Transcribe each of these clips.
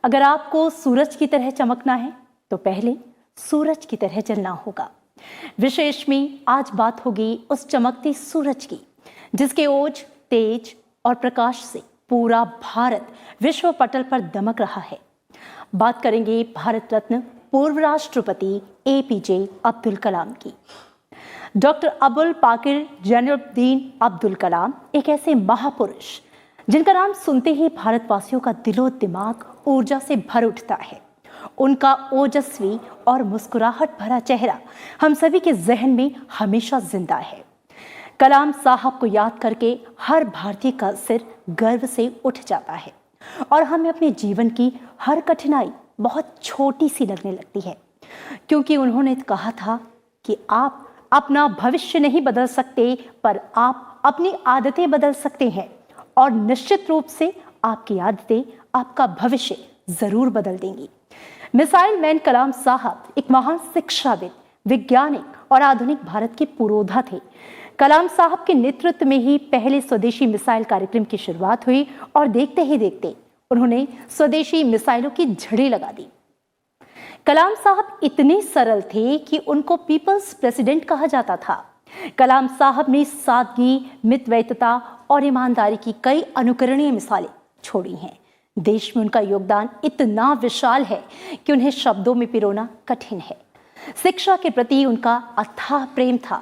अगर आपको सूरज की तरह चमकना है तो पहले सूरज की तरह जलना होगा। विशेष में आज बात होगी उस चमकते सूरज की जिसके ओज, तेज और प्रकाश से पूरा भारत विश्व पटल पर दमक रहा है। बात करेंगे भारत रत्न पूर्व राष्ट्रपति एपीजे अब्दुल कलाम की। डॉक्टर अबुल पाकिर जैनुद्दीन अब्दुल कलाम एक ऐसे महापुरुष जिनका नाम सुनते ही भारतवासियों का दिलो दिमाग ऊर्जा से भर उठता है। उनका ओजस्वी और मुस्कुराहट भरा चेहरा हम सभी के जहन में हमेशा जिंदा है। कलाम साहब को याद करके हर भारतीय का सिर गर्व से उठ जाता है और हमें अपने जीवन की हर कठिनाई बहुत छोटी सी लगने लगती है, क्योंकि उन्होंने कहा था कि आप अपना भविष्य नहीं बदल सकते, पर आप अपनी आदतें बदल सकते हैं और निश्चित रूप से आपकी आदतें आपका भविष्य जरूर बदल देंगी। मिसाइल मैन कलाम साहब एक महान शिक्षाविद, वैज्ञानिक और आधुनिक भारत के पुरोधा थे। कलाम साहब के नेतृत्व में ही पहले स्वदेशी मिसाइल कार्यक्रम की शुरुआत हुई और देखते ही देखते उन्होंने स्वदेशी मिसाइलों की झड़ी लगा दी। कलाम साहब इतने सरल थे कि उनको पीपल्स प्रेसिडेंट कहा जाता था। कलाम साहब ने सादगी, मितव्ययिता और ईमानदारी की कई अनुकरणीय मिसालें छोड़ी हैं। देश में उनका योगदान इतना विशाल है कि उन्हें शब्दों में पिरोना कठिन है। शिक्षा के प्रति उनका अथाह प्रेम था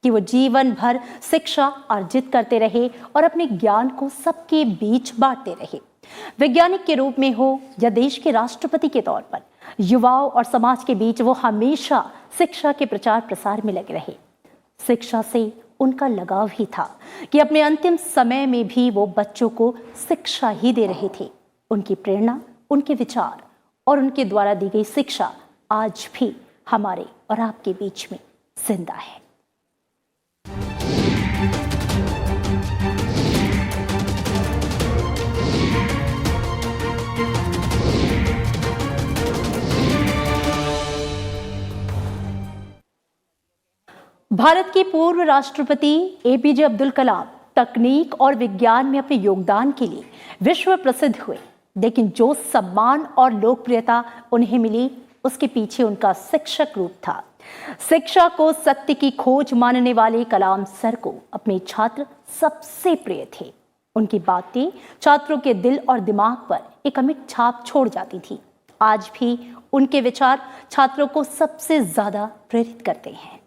कि वो जीवन भर शिक्षा अर्जित करते रहे और अपने ज्ञान को सबके बीच बांटते रहे। वैज्ञानिक के रूप में हो या देश के राष्ट्रपति के तौर पर, युवाओं और समाज के बीच वो हमेशा शिक्षा के प्रचार प्रसार में लगे रहे। शिक्षा से उनका लगाव ही था कि अपने अंतिम समय में भी वो बच्चों को शिक्षा ही दे रहे थे। उनकी प्रेरणा, उनके विचार और उनके द्वारा दी गई शिक्षा आज भी हमारे और आपके बीच में जिंदा है। भारत के पूर्व राष्ट्रपति एपीजे अब्दुल कलाम तकनीक और विज्ञान में अपने योगदान के लिए विश्व प्रसिद्ध हुए, लेकिन जो सम्मान और लोकप्रियता उन्हें मिली उसके पीछे उनका शिक्षक रूप था। शिक्षा को सत्य की खोज मानने वाले कलाम सर को अपने छात्र सबसे प्रिय थे। उनकी बातें छात्रों के दिल और दिमाग पर एक अमिट छाप छोड़ जाती थी। आज भी उनके विचार छात्रों को सबसे ज्यादा प्रेरित करते हैं।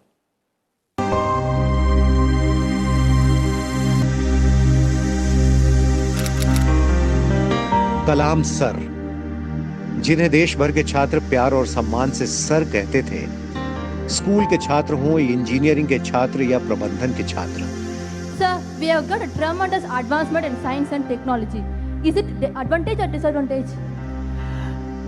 कलाम सर, जिन्हें देश भर के छात्र प्यार और सम्मान से सर कहते थे, स्कूल के छात्र हों, इंजीनियरिंग के छात्र या प्रबंधन के छात्र। Sir, we have got a tremendous advancement in science and technology. Is it the advantage or disadvantage?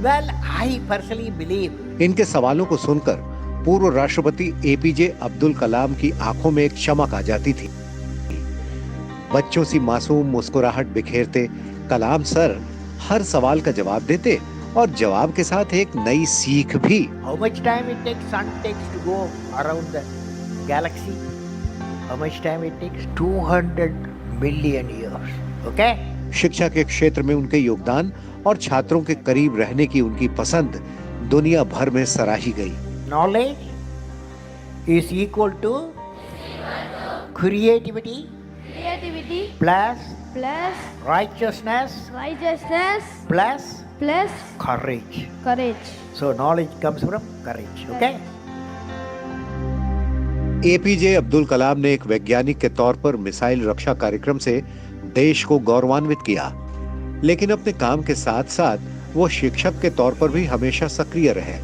Well, I personally believe. इनके सवालों को सुनकर पूर्व राष्ट्रपति एपीजे अब्दुल कलाम की आंखों में एक चमक आ जाती थी। बच्चों सी मासूम मुस्कुराहट बिखेरते कलाम सर हर सवाल का जवाब देते और जवाब के साथ एक नई सीख भी। How much time it takes sun takes to go around the galaxy? How much time it takes? 200 million years. Okay? शिक्षा के क्षेत्र में उनके योगदान और छात्रों के करीब रहने की उनकी पसंद दुनिया भर में सराही गई। Knowledge is equal to creativity plus righteousness plus courage. So knowledge comes from courage. Okay? APJ Abdul Kalam ने एक वैज्ञानिक के तौर पर मिसाइल रक्षा कार्यक्रम से देश को गौरवान्वित किया, लेकिन अपने काम के साथ साथ वो शिक्षक के तौर पर भी हमेशा सक्रिय रहे।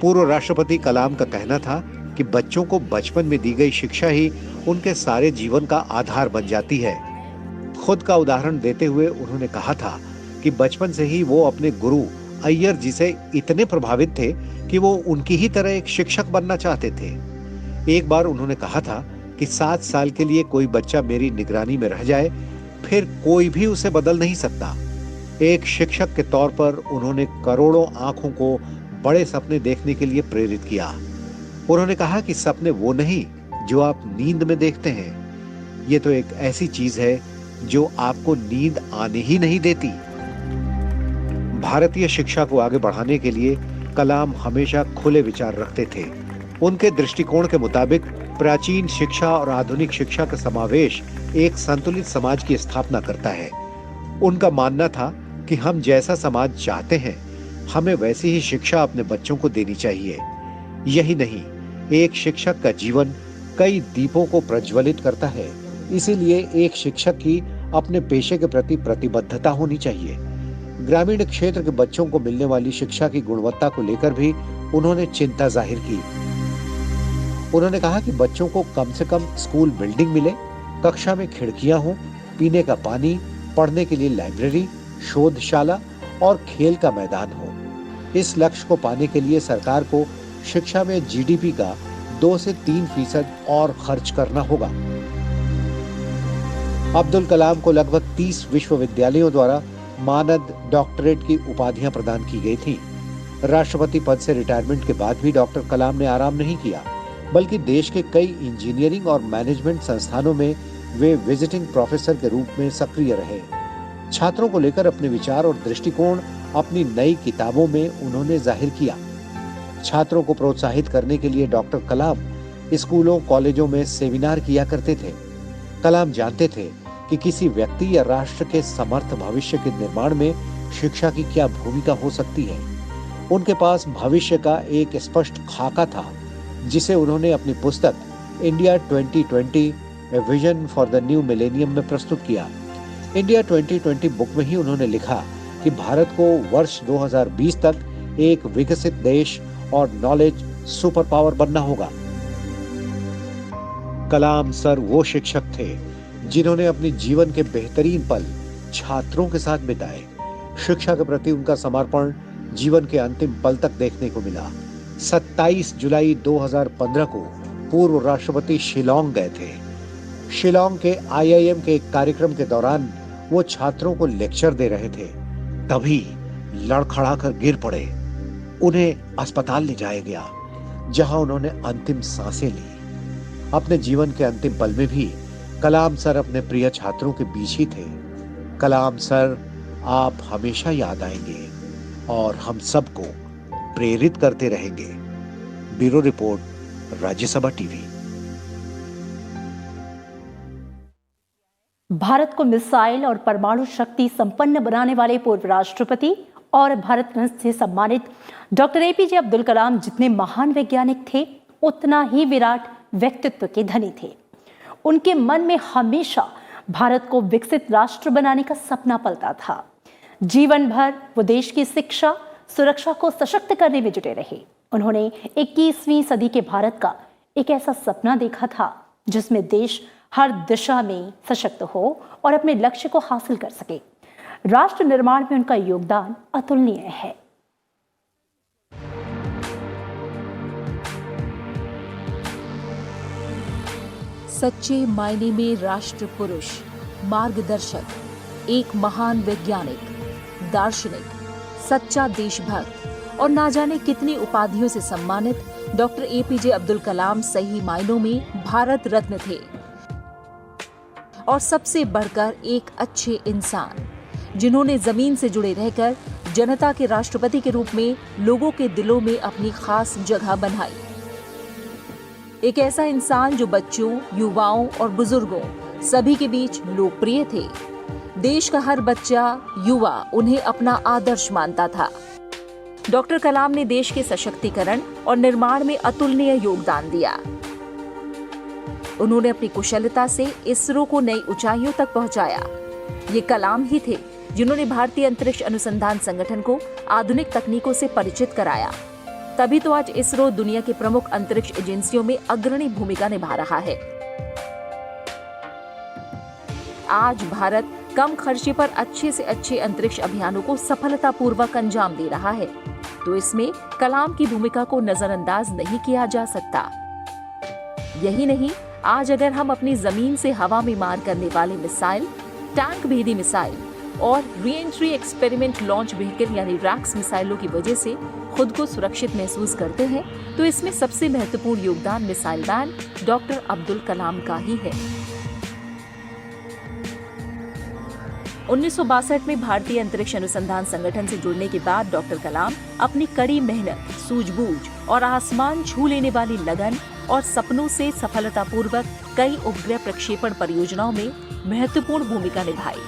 पूर्व राष्ट्रपति कलाम का कहना था कि बच्चों को बचपन में दी गई शिक्षा ही उनके सारे जीवन का आधार बन जाती है। खुद का उदाहरण देते हुए उन्होंने कहा था कि बचपन से ही वो अपने गुरु अय्यर जी से इतने प्रभावित थे कि वो उनकी ही तरह एक शिक्षक बनना चाहते थे। एक बार उन्होंने कहा था कि 7 साल के लिए कोई बच्चा मेरी निगरानी में रह जाए, फिर कोई भी उसे बदल नहीं सकता। एक शिक्षक के तौर पर उन्होंने करोड़ों आंखों को बड़े सपने देखने के लिए प्रेरित किया। उन्होंने कहा कि सपने वो नहीं जो आप नींद में देखते हैं, ये तो एक ऐसी चीज है जो आपको नींद आने ही नहीं देती। भारतीय शिक्षा को आगे बढ़ाने के लिए कलाम हमेशा खुले विचार रखते थे। उनके दृष्टिकोण के मुताबिक प्राचीन शिक्षा और आधुनिक शिक्षा का समावेश एक संतुलित समाज की स्थापना करता है। उनका मानना था कि हम जैसा समाज चाहते हैं, हमें वैसी ही शिक्षा अपने बच्चों को देनी चाहिए। यही नहीं, एक शिक्षक का जीवन कई दीपों को प्रज्वलित करता है। इसीलिए एक शिक्षक की अपने पेशे के प्रति प्रतिबद्धता होनी चाहिए। ग्रामीण क्षेत्र के बच्चों को मिलने वाली शिक्षा की गुणवत्ता को लेकर भी उन्होंने चिंता जाहिर की। उन्होंने कहा कि बच्चों को कम से कम स्कूल बिल्डिंग मिले, कक्षा में खिड़कियां हों, पीने का पानी, पढ़ने के लिए लाइब्रेरी, शोधशाला और खेल का मैदान हो। इस लक्ष्य को पाने के लिए सरकार को शिक्षा में जीडीपी का 2 से 3% और खर्च करना होगा। अब्दुल कलाम को लगभग 30 विश्वविद्यालयों द्वारा मानद डॉक्टरेट की उपाधियां प्रदान की गई थी। राष्ट्रपति पद से रिटायरमेंट के बाद भी डॉक्टर कलाम ने आराम नहीं किया, बल्कि देश के कई इंजीनियरिंग और मैनेजमेंट संस्थानों में वे विजिटिंग प्रोफेसर के रूप में सक्रिय रहे। छात्रों को लेकर अपने विचार और दृष्टिकोण अपनी नई किताबों में उन्होंने जाहिर किया। छात्रों को प्रोत्साहित करने के लिए डॉक्टर कलाम स्कूलों, कॉलेजों में सेमिनार किया करते थे। कलाम जानते थे कि किसी व्यक्ति या राष्ट्र के समर्थ भविष्य के निर्माण में शिक्षा की क्या भूमिका हो सकती है। उनके पास भविष्य का एक स्पष्ट खाका था, जिसे उन्होंने अपनी पुस्तक India 2020 a vision for the new millennium में प्रस्तुत किया। इंडिया 2020 बुक में ही उन्होंने लिखा कि भारत को वर्ष 2020 तक एक विकसित देश और नॉलेज सुपर पावर बनना होगा। कलाम सर वो शिक्षक थे जिन्होंने अपने जीवन के बेहतरीन पल छात्रों के साथ बिताए। शिक्षा के प्रति उनका समर्पण जीवन के अंतिम पल तक देखने को मिला। 27 जुलाई 2015 को पूर्व राष्ट्रपति शिलांग गए थे। शिलांग के IIM के एक कार्यक्रम के दौरान वो छात्रों को लेक्चर दे रहे थे, तभी लड़खड़ाकर गिर पड़े। उन्हें अस्पताल ले जाया गया, जहां उन्होंने अंतिम सांसें ली। अपने जीवन के अंतिम पल में भी कलाम सर अपने प्रिय छात्रों के बीच ही थे। कलाम सर, आप हमेशा याद आएंगे और हम सबको प्रेरित करते रहेंगे। Bureau report, Rajya Sabha TV. Bharat को मिसाइल और परमाणु शक्ति संपन्न बनाने वाले पूर्व राष्ट्रपति और भारत रत्न से सम्मानित डॉक्टर APJ अब्दुल कलाम जितने महान वैज्ञानिक थे, उतना ही विराट व्यक्तित्व के धनी थे। उनके मन में हमेशा भारत को विकसित राष्ट्र बनाने का सपना पलता था। जीवन भर वो देश की शिक्षा, सुरक्षा को सशक्त करने में जुटे रहे। उन्होंने 21वीं सदी के भारत का एक ऐसा सपना देखा था जिसमें देश हर दिशा में सशक्त हो और अपने लक्ष्य को हासिल कर सके। राष्ट्र निर्माण में उनका योगदान अतुलनीय है। सच्चे मायने में राष्ट्र पुरुष, मार्गदर्शक, एक महान वैज्ञानिक, दार्शनिक, सच्चा देशभक्त और ना जाने कितनी उपाधियों से सम्मानित डॉक्टर APJ अब्दुल कलाम सही मायनों में भारत रत्न थे और सबसे बढ़कर एक अच्छे इंसान, जिन्होंने जमीन से जुड़े रहकर जनता के राष्ट्रपति के रूप में लोगों के दिलों में अपनी खास जगह बनाई। एक ऐसा इंसान जो बच्चों, युवाओं और बुजुर्गों सभी के बीच लोकप्रिय थे। देश का हर बच्चा, युवा उन्हें अपना आदर्श मानता था। डॉक्टर कलाम ने देश के सशक्तिकरण और निर्माण में अतुलनीय योगदान दिया। उन्होंने अपनी कुशलता से इसरो को नई ऊंचाइयों तक पहुंचाया। ये कलाम ही थे जिन्होंने भारतीय अंतरिक्ष अनुसंधान संगठन को आधुनिक तकनीकों से परिचित कराया। तभी तो आज इसरो दुनिया की प्रमुख अंतरिक्ष एजेंसियों में अग्रणी भूमिका निभा रहा है। आज भारत कम खर्चे पर अच्छे से अच्छे अंतरिक्ष अभियानों को सफलतापूर्वक अंजाम दे रहा है, तो इसमें कलाम की भूमिका को नजरअंदाज नहीं किया जा सकता। यही नहीं, आज अगर हम अपनी जमीन से हवा में मार करने वाले मिसाइल, टैंक भेदी मिसाइल और re entry experiment launch vehicle यानी रैक्स मिसाइलों की वजह से खुद को सुरक्षित महसूस करते हैं, तो इसमें सबसे महत्वपूर्ण योगदान missile man doctor Abdul Kalam का ही है। 1962 में भारतीय अंतरिक्ष अनुसंधान संगठन से जुड़ने के बाद डॉक्टर कलाम अपनी कड़ी मेहनत, सूझबूझ और आसमान छू लेने वाली लगन और सपनों से सफलतापूर्वक कई उपग्रह प्रक्षेपण परियोजनाओं में महत्वपूर्ण भूमिका निभाई।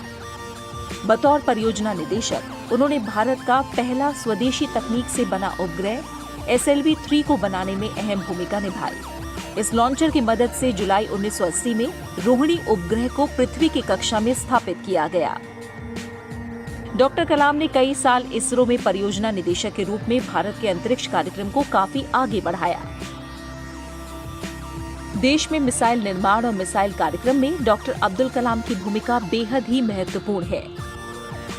बतौर परियोजना निदेशक उन्होंने भारत का पहला स्वदेशी तकनीक से बना उपग्रह SLV-3 को बनाने में अहम भूमिका निभाई। इस लॉन्चर की मदद से जुलाई 1980 में रोहिणी उपग्रह को पृथ्वी की कक्षा में स्थापित किया गया। डॉक्टर कलाम ने कई साल इसरो में परियोजना निदेशक के रूप में भारत के अंतरिक्ष कार्यक्रम को काफी आगे बढ़ाया। देश में मिसाइल निर्माण और मिसाइल कार्यक्रम में डॉक्टर अब्दुल कलाम की भूमिका बेहद ही महत्वपूर्ण है।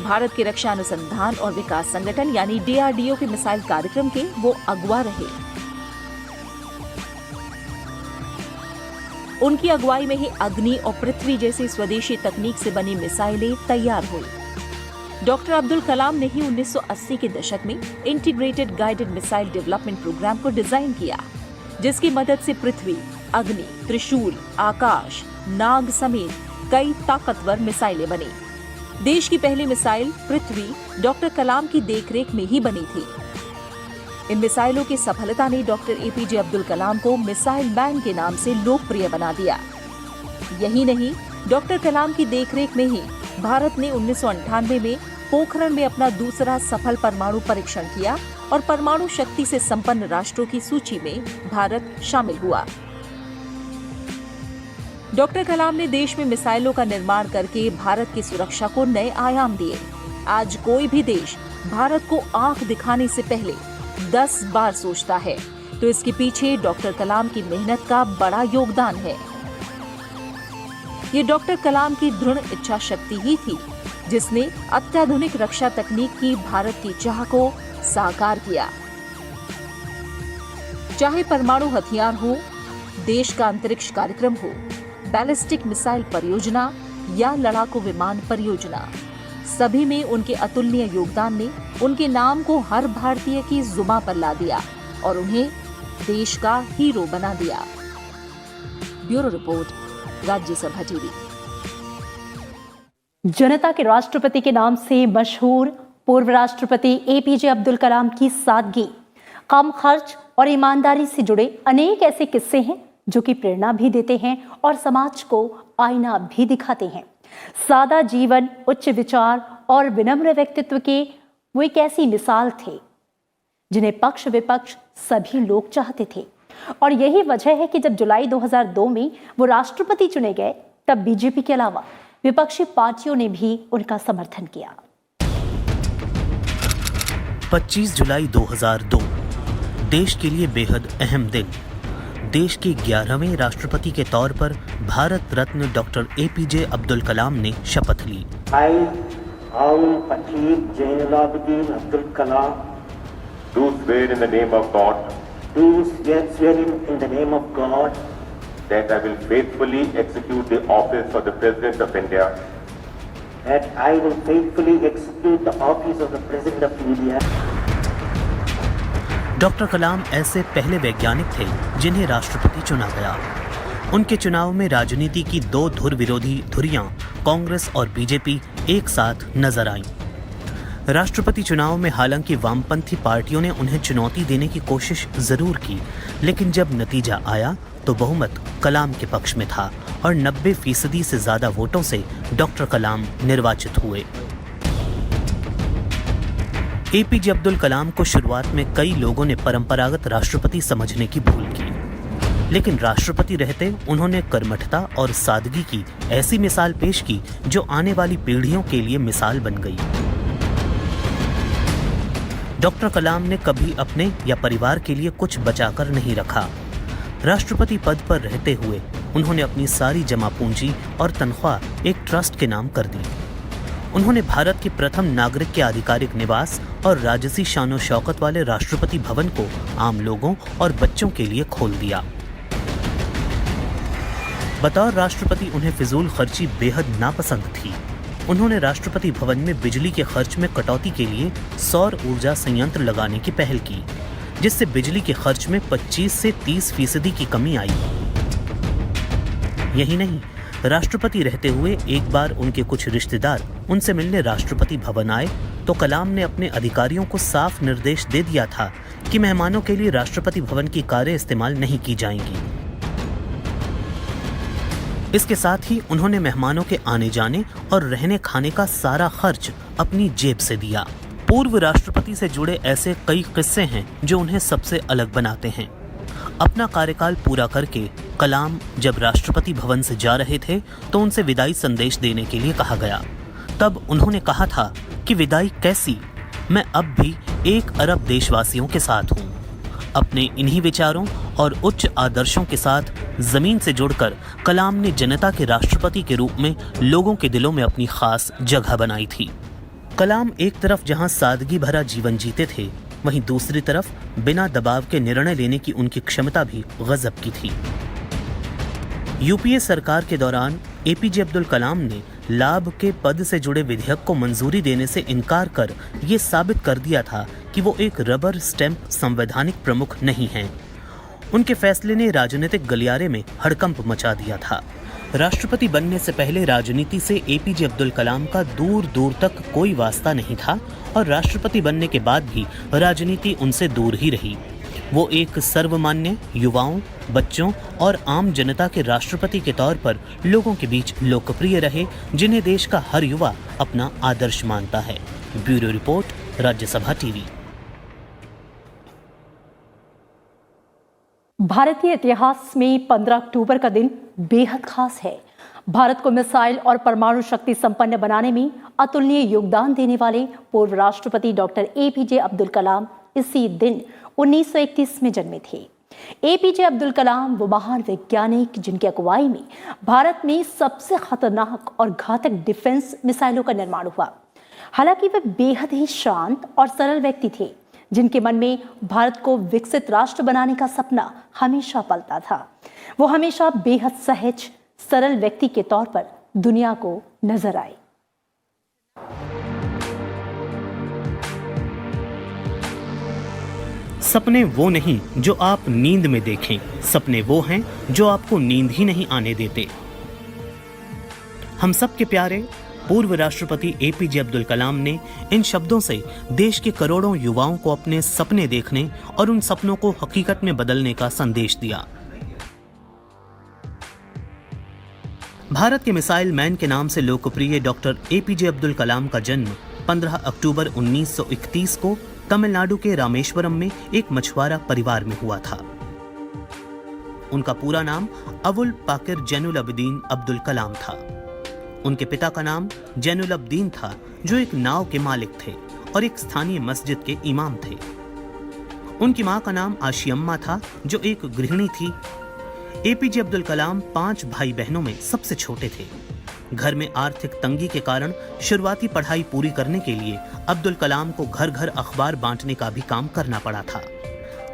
भारत के रक्षा अनुसंधान और विकास संगठन यानी DRDO के मिसाइल कार्यक्रम के वो अगुवा रहे। उनकी अगुवाई में ही अग्नि और पृथ्वी जैसी स्वदेशी तकनीक से बनी मिसाइलें तैयार हुई। डॉक्टर अब्दुल कलाम ने ही 1980 के दशक में integrated guided missile development programme को डिजाइन किया, जिसकी मदद से पृथ्वी, अग्नि, त्रिशूल, आकाश, नाग समेत कई ताकतवर मिसाइलें बनी। देश की पहली मिसाइल पृथ्वी डॉक्टर कलाम की देखरेख में ही बनी थी। इन मिसाइलों की सफलता ने डॉक्टर APJ अब्दुल कलाम को मिसाइल मैन के नाम से लोकप्रिय बना दिया। यही नहीं, डॉक्टर कलाम की देखरेख में ही भारत ने 1998 में पोखरण में अपना दूसरा सफल परमाणु परीक्षण किया और परमाणु शक्ति से संपन्न राष्ट्रों की सूची में भारत शामिल हुआ। डॉक्टर कलाम ने देश में मिसाइलों का निर्माण करके भारत की सुरक्षा को नए आयाम दिए। आज कोई भी देश भारत को आंख दिखाने से पहले 10 बार सोचता है, तो इसके पीछे डॉक्टर कलाम की मेहनत का बड़ा योगदान है। ये डॉक्टर कलाम की दृढ़ इच्छा शक्ति ही थी जिसने अत्याधुनिक रक्षा तकनीक की भारत की चाह को साकार किया। चाहे परमाणु हथियार हो, देश का अंतरिक्ष कार्यक्रम हो, बैलिस्टिक मिसाइल परियोजना या लड़ाकू विमान परियोजना, सभी में उनके अतुलनीय योगदान ने उनके नाम को हर भारतीय की जुबां पर ला दिया और उन्हें देश का हीरो बना दिया। Bureau report, Rajya Sabha TV. जनता के राष्ट्रपति के नाम से मशहूर पूर्व राष्ट्रपति APJ अब्दुल कलाम की सादगी, कम खर्च और ईमानदारी से जुड़े अनेक ऐसे किस्से हैं जो कि प्रेरणा भी देते हैं और समाज को आईना भी दिखाते हैं। सादा जीवन, उच्च विचार और विनम्र व्यक्तित्व के वो एक ऐसी मिसाल थे जिन्हें पक्ष विपक्ष सभी लोग चाहते थे। और यही वजह है कि जब जुलाई 2002 में वो राष्ट्रपति चुने गए, तब बीजेपी के अलावा विपक्षी पार्टियों ने भी उनका समर्थन किया। 25 जुलाई 2002 देश के लिए बेहद अहम दिन। देश के 11वें राष्ट्रपति के तौर पर भारत रत्न डॉक्टर APJ अब्दुल कलाम ने शपथ ली। I, Aul Pakib Jainulabdin Abdul Kalam, do swear in the name of God do swear in the name of God that I will faithfully execute the office of the President of India, that I will faithfully execute the office of the President of India. Doctor Kalam ऐसे पहले वैज्ञानिक थे जिन्हें राष्ट्रपति चुना गया। उनके चुनाव में राजनीति की दो धुर विरोधी धुरियां कांग्रेस और बीजेपी एक साथ नजर आईं। राष्ट्रपति चुनाव में हालांकि वामपंथी पार्टियों ने उन्हें चुनौती देने की कोशिश जरूर की, लेकिन जब नतीजा आया तो बहुमत कलाम के पक्ष में था और 90% से ज्यादा वोटों से डॉक्टर कलाम निर्वाचित हुए। APJ अब्दुल कलाम को शुरुआत में कई लोगों ने परंपरागत राष्ट्रपति समझने की भूल की, लेकिन राष्ट्रपति रहते उन्होंने कर्मठता और सादगी की ऐसी मिसाल पेश की जो आने वाली पीढ़ियों के लिए मिसाल बन गई। डॉक्टर कलाम ने कभी अपने या परिवार के लिए कुछ बचाकर नहीं रखा। राष्ट्रपति पद पर रहते हुए उन्होंने अपनी सारी जमा पूंजी और तनख्वाह एक ट्रस्ट के नाम कर दी। उन्होंने भारत के प्रथम नागरिक के आधिकारिक निवास और राजसी शानो शौकत वाले राष्ट्रपति भवन को आम लोगों और बच्चों के लिए खोल दिया। बतौर राष्ट्रपति उन्हें फिजूल खर्ची बेहद नापसंद थी। उन्होंने राष्ट्रपति भवन में बिजली के खर्च में कटौती के लिए सौर ऊर्जा संयंत्र लगाने की पहल की, जिससे बिजली के खर्च में 25 से 30% की कमी आई। यही नहीं, राष्ट्रपति रहते हुए एक बार उनके कुछ रिश्तेदार उनसे मिलने राष्ट्रपति भवन आए तो कलाम ने अपने अधिकारियों को साफ निर्देश दे दिया था कि मेहमानों के लिए राष्ट्रपति भवन की कारें इस्तेमाल नहीं की जाएंगी। इसके साथ ही उन्होंने मेहमानों के आने जाने और रहने खाने का सारा खर्च अपनी जेब से दिया। पूर्व राष्ट्रपति से जुड़े ऐसे कई किस्से हैं जो उन्हें सबसे अलग बनाते हैं। अपना कार्यकाल पूरा करके कलाम जब राष्ट्रपति भवन से जा रहे थे तो उनसे विदाई संदेश देने के लिए कहा गया। तब उन्होंने कहा था कि विदाई कैसी, मैं अब भी 1 अरब देशवासियों के साथ हूँ। अपने इन्हीं विचारों और उच्च आदर्शों के साथ जमीन से जुड़कर कलाम ने जनता के राष्ट्रपति के रूप में लोगों के दिलों में अपनी खास जगह बनाई थी। कलाम एक तरफ जहां सादगी भरा जीवन जीते थे, वहीं दूसरी तरफ बिना दबाव के निर्णय लेने की उनकी क्षमता भी गजब की थी। यूपीए सरकार के दौरान एपीजे अब्दुल कलाम ने लाभ के पद से जुड़े विधेयक को मंजूरी देने से इनकार कर ये साबित कर दिया था कि वो एक रबर स्टैंप संवैधानिक प्रमुख नहीं हैं। उनके फैसले ने राजनीतिक गलियारे में हड़कंप मचा दिया था। राष्ट्रपति बनने से पहले राजनीति से एपीजे अब्दुल कलाम का दूर दूर तक कोई वास्ता नहीं था और राष्ट्रपति बनने के बाद भी राजनीति उनसे दूर ही रही। वो एक सर्वमान्य, युवाओं, बच्चों और आम जनता के राष्ट्रपति के तौर पर लोगों के बीच लोकप्रिय रहे, जिन्हें देश का हर युवा अपना आदर्श मानता है। Bureau report, Rajya Sabha TV. भारतीय इतिहास में 15 अक्टूबर का दिन बेहद खास है। भारत को मिसाइल और परमाणु शक्ति संपन्न बनाने में अतुलनीय योगदान देने वाले पूर्व राष्ट्रपति डॉक्टर एपीजे अब्दुल कलाम इसी दिन 1931 में जन्मे थे। एपीजे अब्दुल कलाम वो महान वैज्ञानिक जिनकी अगुवाई में भारत में सबसे खतरनाक और घातक डिफेंस मिसाइलों का निर्माण हुआ। हालांकि वे बेहद ही शांत और सरल व्यक्ति थे, जिनके मन में भारत को विकसित राष्ट्र बनाने का सपना हमेशा पलता था। वो हमेशा बेहद सहज, सरल व्यक्ति के तौर पर दुनिया को नजर आए। सपने वो नहीं जो आप नींद में देखें, सपने वो हैं जो आपको नींद ही नहीं आने देते। हम सबके प्यारे पूर्व राष्ट्रपति एपीजे अब्दुल कलाम ने इन शब्दों से देश के करोड़ों युवाओं को अपने सपने देखने और उन सपनों को हकीकत में बदलने का संदेश दिया। भारत के मिसाइल मैन के नाम से लोकप्रिय डॉक्टर एपीजे अब्दुल कलाम का जन्म 15 अक्टूबर 1931 को तमिलनाडु के रामेश्वरम में एक मछुआरा परिवार में हुआ था। उनका पूरा नाम अवुल पाकिर जैनुल अबदीन अब्दुल कलाम था। उनके पिता का नाम जैनुल अबदीन था, जो एक नाव के मालिक थे और एक स्थानीय मस्जिद के इमाम थे। उनकी मां का नाम आशियम्मा था, जो एक गृहिणी थी। एपीजे अब्दुल कलाम 5 भाई बहनों में सबसे छोटे थे। घर में आर्थिक तंगी के कारण शुरुआती पढ़ाई पूरी करने के लिए अब्दुल कलाम को घर घर अखबार बांटने का भी काम करना पड़ा था।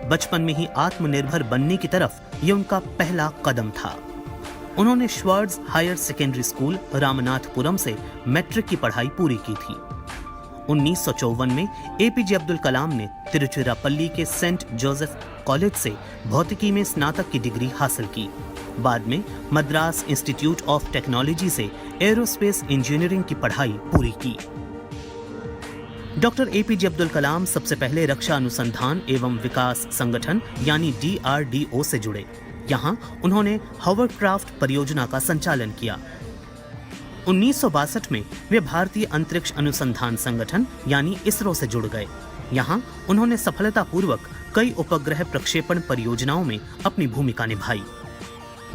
बचपन में ही आत्मनिर्भर बनने की तरफ ये उनका पहला कदम था। उन्होंने Schwartz higher secondary school Ramanathapuram से मैट्रिक की पढ़ाई पूरी की थी। 1954 में एपीजे अब्दुल कलाम ने तिरुचिरापल्ली के सेंट जोसेफ कॉलेज से भौतिकी में स्नातक की डिग्री हासिल की। बाद में मद्रास इंस्टीट्यूट ऑफ टेक्नोलॉजी से एरोस्पेस इंजीनियरिंग की पढ़ाई पूरी की। डॉक्टर एपीजे अब्दुल कलाम सबसे पहले रक्षा अनुसंधान एवं विकास संगठन यानी DRDO से जुड़े। यहाँ उन्होंने हॉवर्क्राफ्ट परियोजना का संचालन किया। 1962 में वे भारतीय अंतरिक्ष अनुसंधान संगठन यानी इसरो से जुड़ गए। यहाँ उन्होंने सफलतापूर्वक कई उपग्रह प्रक्षेपण परियोजनाओं में अपनी भूमिका निभाई।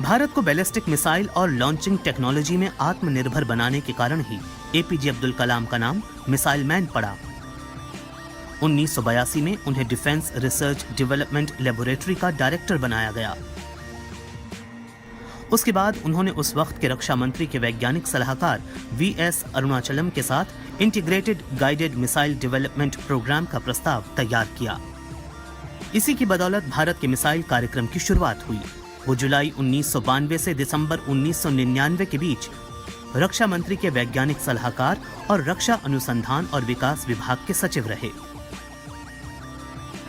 भारत को बैलिस्टिक मिसाइल और लॉन्चिंग टेक्नोलॉजी में आत्मनिर्भर बनाने के कारण ही एपीजे अब्दुल कलाम का नाम मिसाइल मैन पड़ा। 1982 में उन्हें डिफेंस रिसर्च डेवलपमेंट लेबोरेटरी का डायरेक्टर बनाया गया। उसके बाद उन्होंने उस वक्त के रक्षा मंत्री के वैज्ञानिक सलाहकार VS अरुणाचलम के साथ integrated guided missile development programme का प्रस्ताव तैयार किया। इसी की बदौलत भारत के मिसाइल कार्यक्रम की शुरुआत हुई। वो जुलाई 1992 से दिसंबर 1999 के बीच रक्षा मंत्री के वैज्ञानिक सलाहकार और रक्षा अनुसंधान और विकास विभाग के सचिव रहे।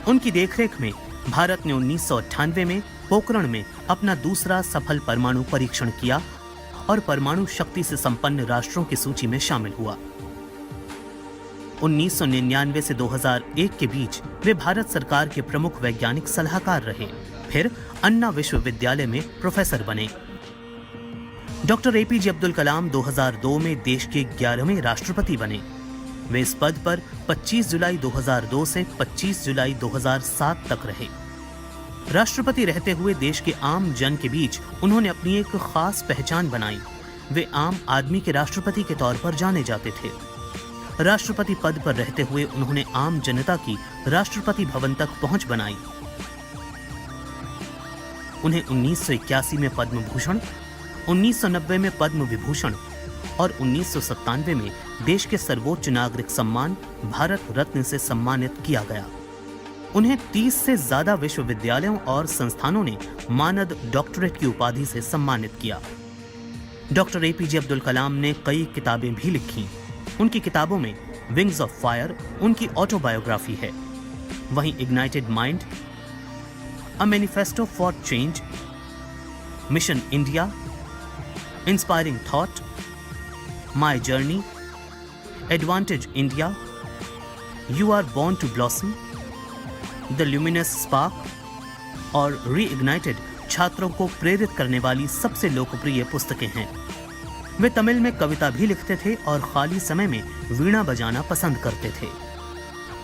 उनकी देखरेख में भारत ने 1998 में पोखरण में अपना दूसरा सफल परमाणु परीक्षण किया और परमाणु शक्ति से संपन्न राष्ट्रों की सूची में शामिल हुआ। 1999 से 2001 के बीच वे भारत सरकार के प्रमुख वैज्ञानिक सलाहकार रहे। फिर अन्ना विश्वविद्यालय में प्रोफेसर बने। डॉक्टर एपीजे अब्दुल कलाम 2002 में देश के 11वें राष्ट्रपति बने। वे इस पद पर 25 जुलाई 2002 से 25 जुलाई 2007 तक रहे। राष्ट्रपति रहते हुए देश के आम जन के बीच उन्होंने अपनी एक खास पहचान बनाई। वे आम आदमी के राष्ट्रपति के तौर पर जाने जाते थे। राष्ट्रपति पद पर रहते हुए उन्होंने आम जनता की राष्ट्रपति भवन तक पहुंच बनाई। उन्हें 1981 में पद्म भूषण, 1990 में पद्म विभूषण और 1997 में देश के सर्वोच्च नागरिक सम्मान भारत रत्न से सम्मानित किया गया। उन्हें 30 से ज्यादा विश्वविद्यालयों और संस्थानों ने मानद डॉक्टरेट की उपाधि से सम्मानित किया। डॉक्टर एपीजे अब्दुल कलाम ने कई किताबें भी लिखी। उनकी किताबों में विंग्स ऑफ फायर उनकी ऑटोबायोग्राफी है। वहीं ignited mind, a manifesto for change, mission India, inspiring thought, my journey, advantage India, you are born to blossom, the luminous spark और रीइग्नाइटेड छात्रों को प्रेरित करने वाली सबसे लोकप्रिय पुस्तकें हैं। वे तमिल में कविता भी लिखते थे और खाली समय में वीणा बजाना पसंद करते थे।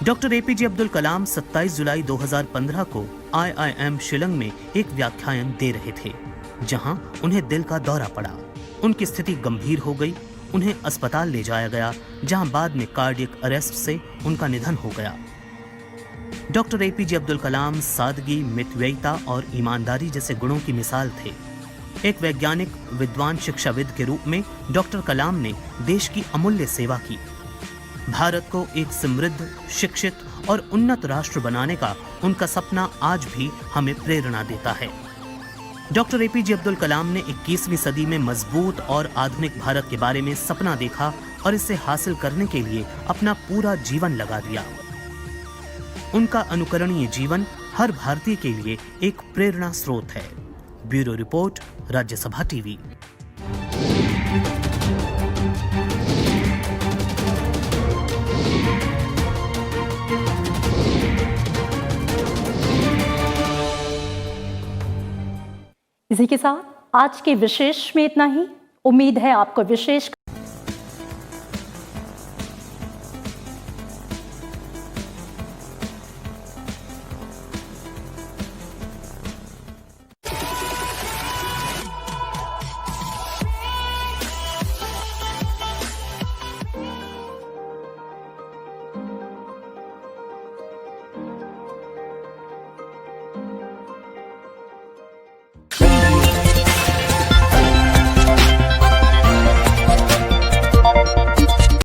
डॉक्टर एपीजे अब्दुल कलाम 27 जुलाई 2015 को IIM शिलंग में एक व्याख्यान दे रहे थे, जहां उन्हें दिल का दौरा पड़ा। उनकी स्थिति गंभीर हो गई। उन्हें अस्पताल ले जाया गया, जहां बाद में कार्डियक अरेस्ट से उनका निधन हो गया। डॉक्टर एपीजे अब्दुल कलाम सादगी, मितव्ययिता और ईमानदारी जैसे गुणों की मिसाल थे। एक वैज्ञानिक, विद्वान, शिक्षाविद के रूप में डॉक्टर कलाम ने देश की अमूल्य सेवा की। भारत को एक समृद्ध, शिक्षित और उन्नत राष्ट्र बनाने का उनका सपना आज भी हमें प्रेरणा देता है। डॉक्टर एपीजे अब्दुल कलाम ने 21वीं सदी में मजबूत और आधुनिक भारत के बारे में सपना देखा और इसे हासिल करने के लिए अपना पूरा जीवन लगा दिया। उनका अनुकरणीय जीवन हर भारतीय के लिए एक प्रेरणा स्रोत है। Bureau report, Rajya Sabha TV. इसी के साथ आज के विशेष में इतना ही। उम्मीद है आपको विशेष